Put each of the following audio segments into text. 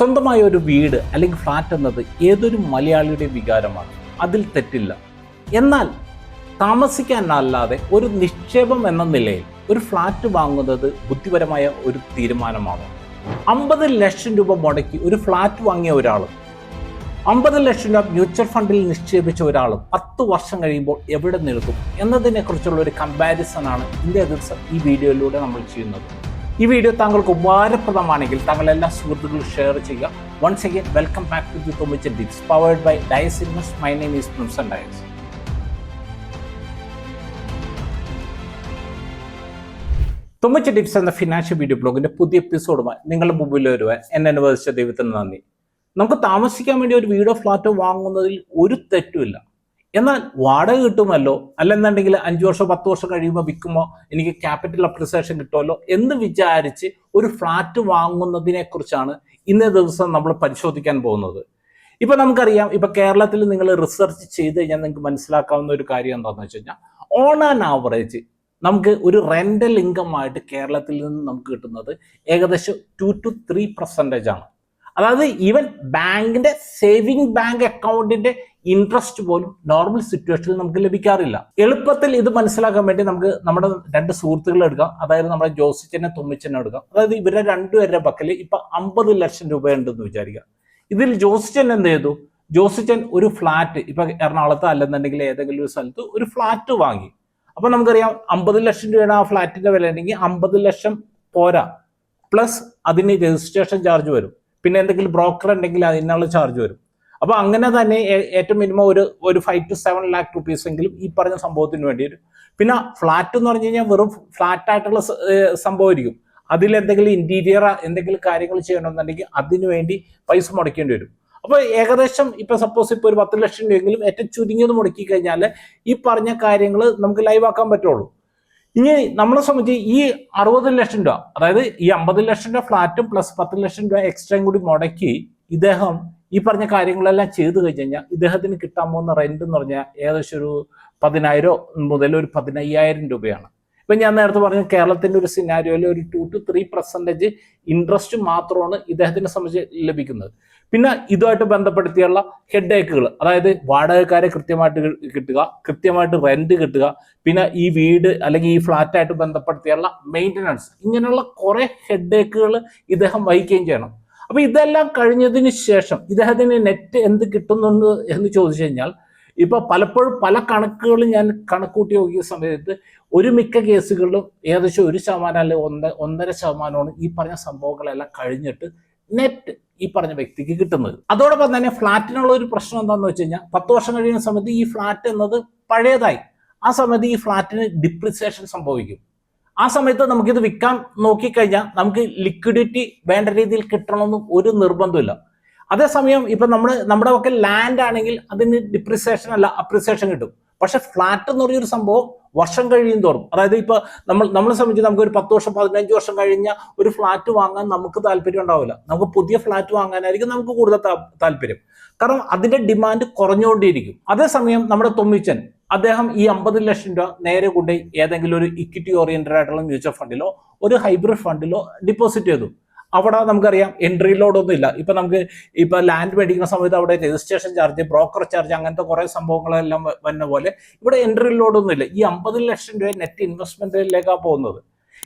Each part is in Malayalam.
സ്വന്തമായ ഒരു വീട് അല്ലെങ്കിൽ ഫ്ലാറ്റ് എന്നത് ഏതൊരു മലയാളിയുടെ വികാരമാണ്, അതിൽ തെറ്റില്ല. എന്നാൽ താമസിക്കാനല്ലാതെ ഒരു നിക്ഷേപം എന്ന നിലയിൽ ഒരു ഫ്ലാറ്റ് വാങ്ങുന്നത് ബുദ്ധിപരമായ ഒരു തീരുമാനമാണ്. 50 ലക്ഷം രൂപ മുടക്കി ഒരു ഫ്ലാറ്റ് വാങ്ങിയ ഒരാളും 50 ലക്ഷം രൂപ മ്യൂച്വൽ ഫണ്ടിൽ നിക്ഷേപിച്ച ഒരാളും 10 വർഷം കഴിയുമ്പോൾ എവിടെ നിൽക്കും എന്നതിനെക്കുറിച്ചുള്ള ഒരു കമ്പാരിസണാണ് ഇന്നേ ദിവസം ഈ വീഡിയോയിലൂടെ നമ്മൾ ചെയ്യുന്നത്. ഈ വീഡിയോ താങ്കൾക്ക് ഉപകാരപ്രദമാണെങ്കിൽ താങ്കൾ എല്ലാ സുഹൃത്തുക്കളും ഷെയർ ചെയ്യുക. Once again welcome back to the Thommichan tips powered by Dias Invest. My name is Prinson Dias. Thommichan tips എന്ന ഫിനാൻഷ്യൽ വീഡിയോ ബ്ലോഗിന്റെ പുതിയ എപ്പിസോഡുമായി നിങ്ങളുടെ മുമ്പിൽ വരുവാൻ എന്നെ അനുവദിച്ച ദൈവത്തിന് നന്ദി. നമുക്ക് താമസിക്കാൻ വേണ്ടി ഒരു വീടോ ഫ്ലാറ്റോ വാങ്ങുന്നതിൽ ഒരു തെറ്റുമില്ല. എന്നാൽ വാടക കിട്ടുമല്ലോ, അല്ലെന്നുണ്ടെങ്കിൽ 5 വർഷം 10 വർഷം കഴിയുമ്പോൾ വിൽക്കുമ്പോൾ എനിക്ക് ക്യാപിറ്റൽ അപ്രിസിയേഷൻ കിട്ടുമല്ലോ എന്ന് വിചാരിച്ച് ഒരു ഫ്ലാറ്റ് വാങ്ങുന്നതിനെ കുറിച്ചാണ് ഇന്നേ ദിവസം നമ്മൾ പരിശോധിക്കാൻ പോകുന്നത്. ഇപ്പൊ നമുക്കറിയാം, ഇപ്പൊ കേരളത്തിൽ നിങ്ങൾ റിസർച്ച് ചെയ്ത് കഴിഞ്ഞാൽ നിങ്ങൾക്ക് മനസ്സിലാക്കാവുന്ന ഒരു കാര്യം എന്താണെന്ന് വെച്ച് കഴിഞ്ഞാൽ, ഓൺ ആൻ ആവറേജ് നമുക്ക് ഒരു റെന്റൽ ഇൻകം ആയിട്ട് കേരളത്തിൽ നിന്ന് നമുക്ക് കിട്ടുന്നത് ഏകദേശം 2 to 3% ആണ്. അതായത് ഈവൻ ബാങ്കിന്റെ സേവിങ് ബാങ്ക് അക്കൗണ്ടിന്റെ ഇൻട്രസ്റ്റ് പോലും നോർമൽ സിറ്റുവേഷനിൽ നമുക്ക് ലഭിക്കാറില്ല. എളുപ്പത്തിൽ ഇത് മനസ്സിലാക്കാൻ വേണ്ടി നമുക്ക് നമ്മുടെ 2 സുഹൃത്തുക്കളെ എടുക്കാം. അതായത് നമ്മുടെ ജോസിച്ചനെ തൊമ്മിച്ചനെ എടുക്കാം. അതായത് ഇവരുടെ 2 പേരുടെ പക്കൽ ഇപ്പൊ 50 ലക്ഷം രൂപ ഉണ്ടെന്ന് വിചാരിക്കുക. ഇതിൽ ജോസിച്ചൻ എന്ത് ചെയ്തു? ജോസിച്ചൻ ഒരു ഫ്ലാറ്റ് ഇപ്പൊ എറണാകുളത്ത് അല്ലെന്നുണ്ടെങ്കിൽ ഏതെങ്കിലും ഒരു സ്ഥലത്ത് ഒരു ഫ്ലാറ്റ് വാങ്ങി. അപ്പൊ നമുക്കറിയാം 50 ലക്ഷം രൂപയാണ് ആ ഫ്ലാറ്റിന്റെ വില ഉണ്ടെങ്കിൽ 50 ലക്ഷം പോരാ, പ്ലസ് അതിന് രജിസ്ട്രേഷൻ ചാർജ് വരും, പിന്നെ എന്തെങ്കിലും ബ്രോക്കർ ഉണ്ടെങ്കിൽ അതിനുള്ള ചാർജ് വരും. അപ്പൊ അങ്ങനെ തന്നെ ഏറ്റവും മിനിമം ഒരു 5 to 7 lakh rupees എങ്കിലും ഈ പറഞ്ഞ സംഭവത്തിന് വേണ്ടി വരും. പിന്നെ ഫ്ലാറ്റ് എന്ന് പറഞ്ഞു കഴിഞ്ഞാൽ വെറും ഫ്ലാറ്റ് ആയിട്ടുള്ള സംഭവമായിരിക്കും. അതിൽ എന്തെങ്കിലും ഇന്റീരിയർ എന്തെങ്കിലും കാര്യങ്ങൾ ചെയ്യണമെന്നുണ്ടെങ്കിൽ അതിനു വേണ്ടി പൈസ മുടക്കേണ്ടി വരും. അപ്പൊ ഏകദേശം ഇപ്പൊ സപ്പോസ് ഇപ്പൊ ഒരു 10 ലക്ഷം രൂപയെങ്കിലും ഏറ്റവും ചുരുങ്ങിയത് മുടക്കി കഴിഞ്ഞാൽ ഈ പറഞ്ഞ കാര്യങ്ങൾ നമുക്ക് ലൈവ് ആക്കാൻ പറ്റുള്ളൂ. ഇനി നമ്മളെ സംബന്ധിച്ച് ഈ 60 ലക്ഷം രൂപ, അതായത് ഈ 50 ലക്ഷം രൂപ ഫ്ലാറ്റും പ്ലസ് 10 ലക്ഷം രൂപ എക്സ്ട്രയും കൂടി മുടക്കി ഇദ്ദേഹം ഈ പറഞ്ഞ കാര്യങ്ങളെല്ലാം ചെയ്തു കഴിഞ്ഞാൽ ഇദ്ദേഹത്തിന് കിട്ടാൻ പോകുന്ന റെന്റ് എന്ന് പറഞ്ഞാൽ ഏകദേശം ഒരു 10,000 മുതൽ ഒരു 15,000 രൂപയാണ്. ഇപ്പൊ ഞാൻ നേരത്തെ പറഞ്ഞ കേരളത്തിന്റെ ഒരു സിനാരിയോയിൽ ഒരു 2 to 3% ഇൻട്രസ്റ്റ് മാത്രമാണ് ഇദ്ദേഹത്തിനെ സംബന്ധിച്ച് ലഭിക്കുന്നത്. പിന്നെ ഇതുമായിട്ട് ബന്ധപ്പെടുത്തിയുള്ള ഹെഡേക്കുകൾ, അതായത് വാടകക്കാരെ കൃത്യമായിട്ട് കിട്ടുക, കൃത്യമായിട്ട് റെന്റ് കിട്ടുക, പിന്നെ ഈ വീട് അല്ലെങ്കിൽ ഈ ഫ്ലാറ്റായിട്ട് ബന്ധപ്പെടുത്തിയുള്ള മെയിൻ്റനൻസ്, ഇങ്ങനെയുള്ള കുറെ ഹെഡേക്കുകൾ ഇദ്ദേഹം വഹിക്കുകയും ചെയ്യണം. അപ്പൊ ഇതെല്ലാം കഴിഞ്ഞതിന് ശേഷം ഇദ്ദേഹത്തിന് നെറ്റ് എന്ത് കിട്ടുന്നുണ്ട് എന്ന് ചോദിച്ചു കഴിഞ്ഞാൽ, ഇപ്പൊ പലപ്പോഴും പല കണക്കുകളും ഞാൻ കണക്കൂട്ടി നോക്കിയ സമയത്ത് ഒരു മിക്ക കേസുകളിലും ഏകദേശം 1% അല്ലെങ്കിൽ 1.5% ഈ പറഞ്ഞ സംഭവങ്ങളെല്ലാം കഴിഞ്ഞിട്ട് നെറ്റ് ഈ പറഞ്ഞ വ്യക്തിക്ക് കിട്ടുന്നത്. അതോടൊപ്പം തന്നെ ഫ്ലാറ്റിനുള്ള ഒരു പ്രശ്നം എന്താണെന്ന് വെച്ച് കഴിഞ്ഞാൽ, 10 വർഷം കഴിയുന്ന സമയത്ത് ഈ ഫ്ലാറ്റ് എന്നത് പഴയതായി, ആ സമയത്ത് ഈ ഫ്ലാറ്റിന് ഡിപ്രിസിയേഷൻ സംഭവിക്കും. ആ സമയത്ത് നമുക്കിത് വിൽക്കാൻ നോക്കിക്കഴിഞ്ഞാൽ നമുക്ക് ലിക്വിഡിറ്റി വേണ്ട രീതിയിൽ കിട്ടണമെന്നും ഒരു നിർബന്ധമില്ല. അതേസമയം ഇപ്പൊ നമ്മുടെ ഒക്കെ ലാൻഡ് ആണെങ്കിൽ അതിന് ഡിപ്രിസിയേഷൻ അല്ല അപ്രിസിയേഷൻ കിട്ടും. പക്ഷെ ഫ്ലാറ്റ് എന്ന് പറയുന്ന ഒരു സംഭവം വർഷം കഴിയും തോറും, അതായത് ഇപ്പൊ നമ്മളെ സംബന്ധിച്ച് നമുക്ക് ഒരു 10 വർഷം 15 വർഷം കഴിഞ്ഞ ഒരു ഫ്ലാറ്റ് വാങ്ങാൻ നമുക്ക് താല്പര്യം ഉണ്ടാവില്ല. നമുക്ക് പുതിയ ഫ്ലാറ്റ് വാങ്ങാനായിരിക്കും നമുക്ക് കൂടുതൽ താല്പര്യം. കാരണം അതിന്റെ ഡിമാൻഡ് കുറഞ്ഞുകൊണ്ടിരിക്കും. അതേസമയം നമ്മുടെ തൊമ്മിച്ചൻ അദ്ദേഹം ഈ 50 ലക്ഷം രൂപ നേരെ കൊണ്ട് ഏതെങ്കിലും ഒരു ഇക്വിറ്റി ഓറിയന്റഡ് ആയിട്ടുള്ള മ്യൂച്വൽ ഫണ്ടിലോ ഒരു ഹൈബ്രിഡ് ഫണ്ടിലോ ഡിപ്പോസിറ്റ് ചെയ്തു. അവിടെ നമുക്കറിയാം എൻട്രി ലോഡൊന്നും ഇല്ല. ഇപ്പൊ നമുക്ക് ഇപ്പൊ ലാൻഡ് മേടിക്കുന്ന സമയത്ത് അവിടെ രജിസ്ട്രേഷൻ ചാർജ്, ബ്രോക്കർ ചാർജ്, അങ്ങനത്തെ കുറെ സംഭവങ്ങളെല്ലാം വന്ന പോലെ ഇവിടെ എൻട്രി ലോഡൊന്നും ഇല്ല. ഈ 50 ലക്ഷം രൂപ നെറ്റ് ഇൻവെസ്റ്റ്മെന്റിലേക്കാണ് പോകുന്നത്.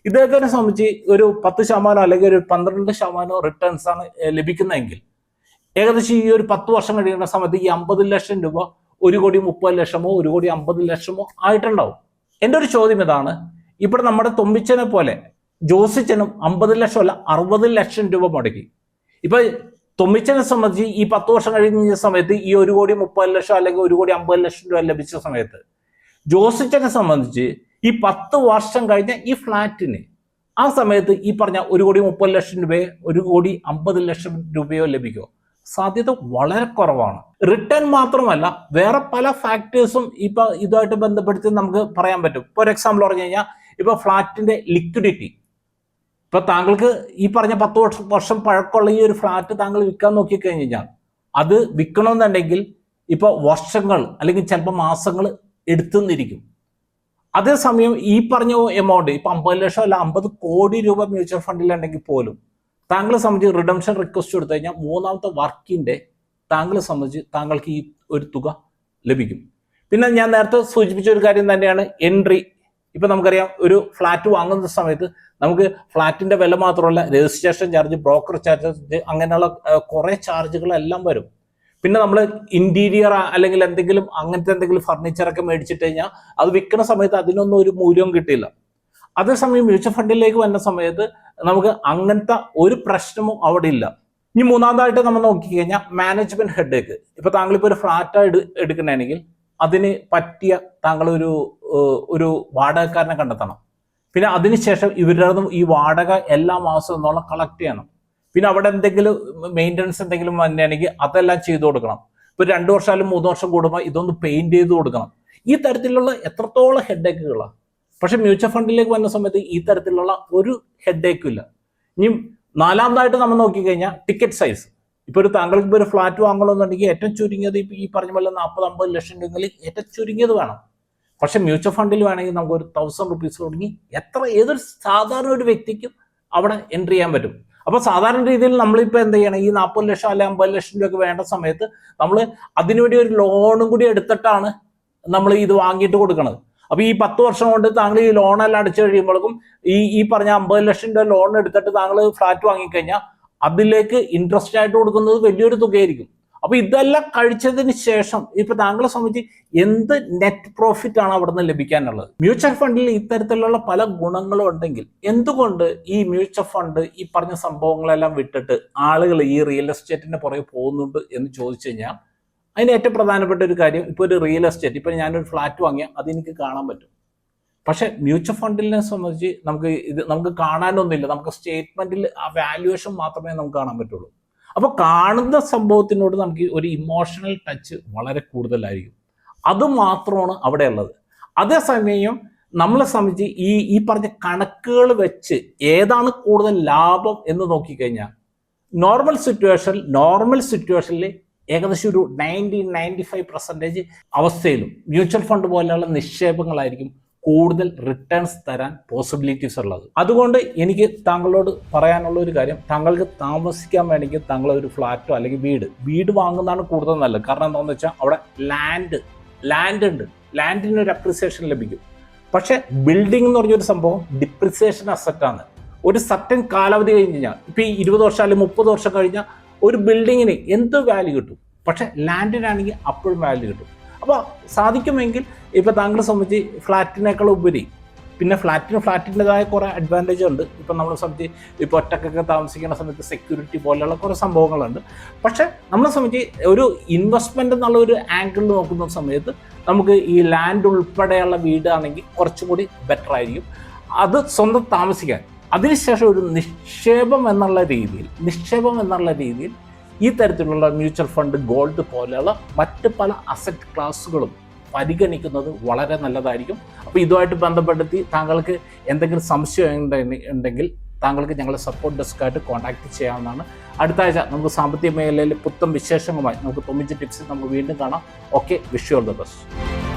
ഇദ്ദേഹത്തിനെ സംബന്ധിച്ച് ഒരു 10% അല്ലെങ്കിൽ ഒരു 12% റിട്ടേൺസ് ആണ് ലഭിക്കുന്നതെങ്കിൽ ഏകദേശം ഈ ഒരു 10 വർഷം കഴിയുന്ന സമയത്ത് ഈ 50 ലക്ഷം രൂപ 1,30,00,000 1,50,00,000 ആയിട്ടുണ്ടാവും. എൻ്റെ ഒരു ചോദ്യം ഇതാണ്, ഇവിടെ നമ്മുടെ തൊമ്മിച്ചനെ പോലെ ജോസിച്ചനും 50 ലക്ഷം അല്ല 60 ലക്ഷം രൂപ മുടക്കി. ഇപ്പൊ തൊമ്മിച്ചനെ സംബന്ധിച്ച് ഈ 10 വർഷം കഴിഞ്ഞ സമയത്ത് ഈ 1,30,00,000 അല്ലെങ്കിൽ 1,50,00,000 രൂപ ലഭിച്ച സമയത്ത്, ജോസിച്ചനെ സംബന്ധിച്ച് ഈ 10 വർഷം കഴിഞ്ഞ ഈ ഫ്ലാറ്റിന് ആ സമയത്ത് ഈ പറഞ്ഞ 1,30,00,000 രൂപയോ 1,50,00,000 രൂപയോ ലഭിക്കുമോ? സാധ്യത വളരെ കുറവാണ്. റിട്ടേൺ മാത്രമല്ല, വേറെ പല ഫാക്ടേഴ്സും ഇപ്പൊ ഇതുമായിട്ട് ബന്ധപ്പെടുത്തി നമുക്ക് പറയാൻ പറ്റും. ഫോർ എക്സാമ്പിൾ പറഞ്ഞു കഴിഞ്ഞാൽ, ഇപ്പൊ ഫ്ലാറ്റിന്റെ ലിക്വിഡിറ്റി, ഇപ്പൊ താങ്കൾക്ക് ഈ പറഞ്ഞ 10 വർഷം പഴക്കമുള്ള ഈ ഒരു ഫ്ലാറ്റ് താങ്കൾ വിൽക്കാൻ നോക്കിക്കഴിഞ്ഞ് കഴിഞ്ഞാൽ അത് വിൽക്കണമെന്നുണ്ടെങ്കിൽ ഇപ്പൊ വർഷങ്ങൾ അല്ലെങ്കിൽ ചിലപ്പോൾ മാസങ്ങൾ എടുത്തുന്നിരിക്കും. അതേസമയം ഈ പറഞ്ഞ എമൗണ്ട് ഇപ്പൊ 50 ലക്ഷം അല്ല 50 കോടി രൂപ മ്യൂച്വൽ ഫണ്ടിലുണ്ടെങ്കിൽ പോലും താങ്കളെ സംബന്ധിച്ച് റിഡംഷൻ റിക്വസ്റ്റ് കൊടുത്തു കഴിഞ്ഞാൽ 3ാമത്തെ വർക്കിംഗ് ഡേ താങ്കളെ സംബന്ധിച്ച് താങ്കൾക്ക് ഈ ഒരു തുക ലഭിക്കും. പിന്നെ ഞാൻ നേരത്തെ സൂചിപ്പിച്ച ഒരു കാര്യം തന്നെയാണ് എൻട്രി. ഇപ്പൊ നമുക്കറിയാം, ഒരു ഫ്ലാറ്റ് വാങ്ങുന്ന സമയത്ത് നമുക്ക് ഫ്ലാറ്റിന്റെ വില മാത്രമല്ല, രജിസ്ട്രേഷൻ ചാർജ്, ബ്രോക്കർ ചാർജ്, അങ്ങനെയുള്ള കുറെ ചാർജുകളെല്ലാം വരും. പിന്നെ നമ്മൾ ഇന്റീരിയർ അല്ലെങ്കിൽ അങ്ങനത്തെ എന്തെങ്കിലും ഫർണിച്ചറൊക്കെ മേടിച്ചിട്ട് കഴിഞ്ഞാൽ അത് വിൽക്കുന്ന സമയത്ത് അതിനൊന്നും ഒരു മൂല്യവും കിട്ടില്ല. അതേസമയം മ്യൂച്വൽ ഫണ്ടിലേക്ക് വരുന്ന സമയത്ത് നമുക്ക് അങ്ങനത്തെ ഒരു പ്രശ്നവും അവിടെ ഇല്ല. ഇനി 3ാമതായിട്ട് നമ്മൾ നോക്കിക്കഴിഞ്ഞാൽ മാനേജ്മെന്റ് ഹെഡേക്ക്. ഇപ്പൊ താങ്കളിപ്പോൾ ഒരു ഫ്ലാറ്റ് എടുക്കണമെങ്കിൽ അതിന് പറ്റിയ താങ്കൾ ഒരു വാടകക്കാരനെ കണ്ടെത്തണം. പിന്നെ അതിനുശേഷം ഇവരുടെ ഈ വാടക എല്ലാ മാസവും എന്നുള്ള കളക്ട് ചെയ്യണം. പിന്നെ അവിടെ എന്തെങ്കിലും മെയിൻ്റനൻസ് എന്തെങ്കിലും വന്നെയാണെങ്കിൽ അതെല്ലാം ചെയ്തു കൊടുക്കണം. ഇപ്പൊ 2 വർഷമായാലും 3 വർഷം കൂടുമ്പോൾ ഇതൊന്ന് പെയിന്റ് ചെയ്ത് കൊടുക്കണം. ഈ തരത്തിലുള്ള എത്രത്തോളം ഹെഡേക്കുകളാണ്. പക്ഷെ മ്യൂച്വൽ ഫണ്ടിലേക്ക് വരുന്ന സമയത്ത് ഈ തരത്തിലുള്ള ഒരു ഹെഡേക്കും ഇല്ല. ഇനി 4ാമതായിട്ട് നമ്മൾ നോക്കിക്കഴിഞ്ഞാൽ ടിക്കറ്റ് സൈസ്. ഇപ്പൊ താങ്കൾക്ക് ഇപ്പോൾ ഒരു ഫ്ലാറ്റ് വാങ്ങണമെന്നുണ്ടെങ്കിൽ ഏറ്റവും ചുരുങ്ങിയത് ഇപ്പൊ ഈ പറഞ്ഞ പോലെ 40-50 ലക്ഷം രൂപയിൽ ഏറ്റവും ചുരുങ്ങിയത് വേണം. പക്ഷെ മ്യൂച്വൽ ഫണ്ടിൽ വേണമെങ്കിൽ നമുക്ക് ഒരു 1000 റുപ്പീസ് തുടങ്ങി ഏതൊരു സാധാരണ ഒരു വ്യക്തിക്കും അവിടെ എൻട്രി ചെയ്യാൻ പറ്റും. അപ്പൊ സാധാരണ രീതിയിൽ നമ്മളിപ്പോൾ എന്ത് ചെയ്യണം, ഈ 40 ലക്ഷം അല്ലെങ്കിൽ 50 ലക്ഷം രൂപ വേണ്ട സമയത്ത് നമ്മൾ അതിനുവേണ്ടി ഒരു ലോണും കൂടി എടുത്തിട്ടാണ് നമ്മൾ ഇത് വാങ്ങിയിട്ട് കൊടുക്കുന്നത്. അപ്പൊ ഈ 10 വർഷം കൊണ്ട് താങ്കൾ ഈ ലോണെല്ലാം അടിച്ചു കഴിയുമ്പോഴേക്കും ഈ പറഞ്ഞ 50 ലക്ഷം രൂപ ലോൺ എടുത്തിട്ട് താങ്കൾ ഫ്ലാറ്റ് വാങ്ങിക്കഴിഞ്ഞാൽ അതിലേക്ക് ഇൻട്രസ്റ്റ് ആയിട്ട് കൊടുക്കുന്നത് വലിയൊരു തുകയായിരിക്കും. അപ്പൊ ഇതെല്ലാം കഴിച്ചതിന് ശേഷം ഇപ്പൊ താങ്കളെ സംബന്ധിച്ച് എന്ത് നെറ്റ് പ്രോഫിറ്റ് ആണ് അവിടെ നിന്ന് ലഭിക്കാനുള്ളത്? മ്യൂച്വൽ ഫണ്ടിൽ ഇത്തരത്തിലുള്ള പല ഗുണങ്ങളും ഉണ്ടെങ്കിൽ എന്തുകൊണ്ട് ഈ മ്യൂച്വൽ ഫണ്ട് ഈ പറഞ്ഞ സംഭവങ്ങളെല്ലാം വിട്ടിട്ട് ആളുകൾ ഈ റിയൽ എസ്റ്റേറ്റിന്റെ പുറകെ പോകുന്നുണ്ട് എന്ന് ചോദിച്ചു കഴിഞ്ഞാൽ അതിന് ഏറ്റവും പ്രധാനപ്പെട്ട ഒരു കാര്യം, ഇപ്പോൾ ഒരു റിയൽ എസ്റ്റേറ്റ്, ഇപ്പൊ ഞാനൊരു ഫ്ലാറ്റ് വാങ്ങിയാൽ അതെനിക്ക് കാണാൻ പറ്റും. പക്ഷെ മ്യൂച്വൽ ഫണ്ടിനെ സംബന്ധിച്ച് നമുക്ക് കാണാനൊന്നുമില്ല. നമുക്ക് സ്റ്റേറ്റ്മെന്റിൽ ആ വാല്യുവേഷൻ മാത്രമേ നമുക്ക് കാണാൻ പറ്റുള്ളൂ. അപ്പൊ കാണുന്ന സംഭവത്തിനോട് നമുക്ക് ഒരു ഇമോഷണൽ ടച്ച് വളരെ കൂടുതലായിരിക്കും. അത് മാത്രമാണ് അവിടെ ഉള്ളത്. അതേസമയം നമ്മളെ സംബന്ധിച്ച് ഈ പറഞ്ഞ കണക്കുകൾ വെച്ച് ഏതാണ് കൂടുതൽ ലാഭം എന്ന് നോക്കിക്കഴിഞ്ഞാൽ നോർമൽ സിറ്റുവേഷനിൽ ഏകദേശം ഒരു 90-95% അവസ്ഥയിലും മ്യൂച്വൽ ഫണ്ട് പോലെയുള്ള നിക്ഷേപങ്ങളായിരിക്കും കൂടുതൽ റിട്ടേൺസ് തരാൻ പോസിബിലിറ്റീസ് ഉള്ളത്. അതുകൊണ്ട് എനിക്ക് താങ്കളോട് പറയാനുള്ള ഒരു കാര്യം, താങ്കൾക്ക് താമസിക്കാൻ വേണമെങ്കിൽ താങ്കൾ ഒരു ഫ്ലാറ്റോ അല്ലെങ്കിൽ വീട് വാങ്ങുന്നതാണ് കൂടുതൽ നല്ലത്. കാരണം എന്താണെന്ന് വെച്ചാൽ അവിടെ ലാൻഡ് ഉണ്ട്, ലാൻഡിനൊരു അപ്രിസിയേഷൻ ലഭിക്കും. പക്ഷെ ബിൽഡിംഗ് എന്ന് പറഞ്ഞൊരു സംഭവം ഡിപ്രിസിയേഷൻ അസറ്റാണ്. ഒരു സർട്ടൻ കാലാവധി കഴിഞ്ഞ് കഴിഞ്ഞാൽ ഇപ്പൊ ഈ 20 വർഷം അല്ലെങ്കിൽ 30 വർഷം കഴിഞ്ഞാൽ ഒരു ബിൽഡിങ്ങിന് എന്ത് വാല്യൂ കിട്ടും, പക്ഷെ ലാൻഡിനാണെങ്കിൽ അപ്പോഴും വാല്യൂ കിട്ടും. അപ്പോൾ സാധിക്കുമെങ്കിൽ ഇപ്പൊ താങ്കളെ സംബന്ധിച്ച് ഫ്ലാറ്റിനേക്കാൾ ഉപരി പിന്നെ ഫ്ലാറ്റിൻ്റെതായ കുറേ അഡ്വാൻറ്റേജ് ഉണ്ട്. ഇപ്പം നമ്മളെ സംബന്ധിച്ച് ഇപ്പോൾ ഒറ്റക്കൊക്കെ താമസിക്കുന്ന സമയത്ത് സെക്യൂരിറ്റി പോലെയുള്ള കുറേ സംഭവങ്ങളുണ്ട്. പക്ഷെ നമ്മളെ സംബന്ധിച്ച് ഒരു ഇൻവെസ്റ്റ്മെന്റ് എന്നുള്ള ഒരു ആംഗിളിൽ നോക്കുന്ന സമയത്ത് നമുക്ക് ഈ ലാൻഡ് ഉൾപ്പെടെയുള്ള വീടാണെങ്കിൽ കുറച്ചും കൂടി ബെറ്റർ ആയിരിക്കും. അത് സ്വന്തം താമസിക്കാൻ. അതിനുശേഷം ഒരു നിക്ഷേപം എന്നുള്ള രീതിയിൽ ഈ തരത്തിലുള്ള മ്യൂച്വൽ ഫണ്ട്, ഗോൾഡ് പോലെയുള്ള മറ്റ് പല അസറ്റ് ക്ലാസ്സുകളും പരിഗണിക്കുന്നത് വളരെ നല്ലതായിരിക്കും. അപ്പോൾ ഇതുമായിട്ട് ബന്ധപ്പെടുത്തി താങ്കൾക്ക് എന്തെങ്കിലും സംശയം ഉണ്ടെങ്കിൽ താങ്കൾക്ക് ഞങ്ങളെ സപ്പോർട്ട് ഡെസ്കായിട്ട് കോൺടാക്ട് ചെയ്യാവുന്നതാണ്. അടുത്ത ആഴ്ച നമുക്ക് സാമ്പത്തിക മേഖലയിൽ പുത്തൻ വിശേഷങ്ങളുമായി നമുക്ക് തൊമ്മിച്ച് ടിപ്സ് നമുക്ക് വീണ്ടും കാണാം. Okay, wish you all the best.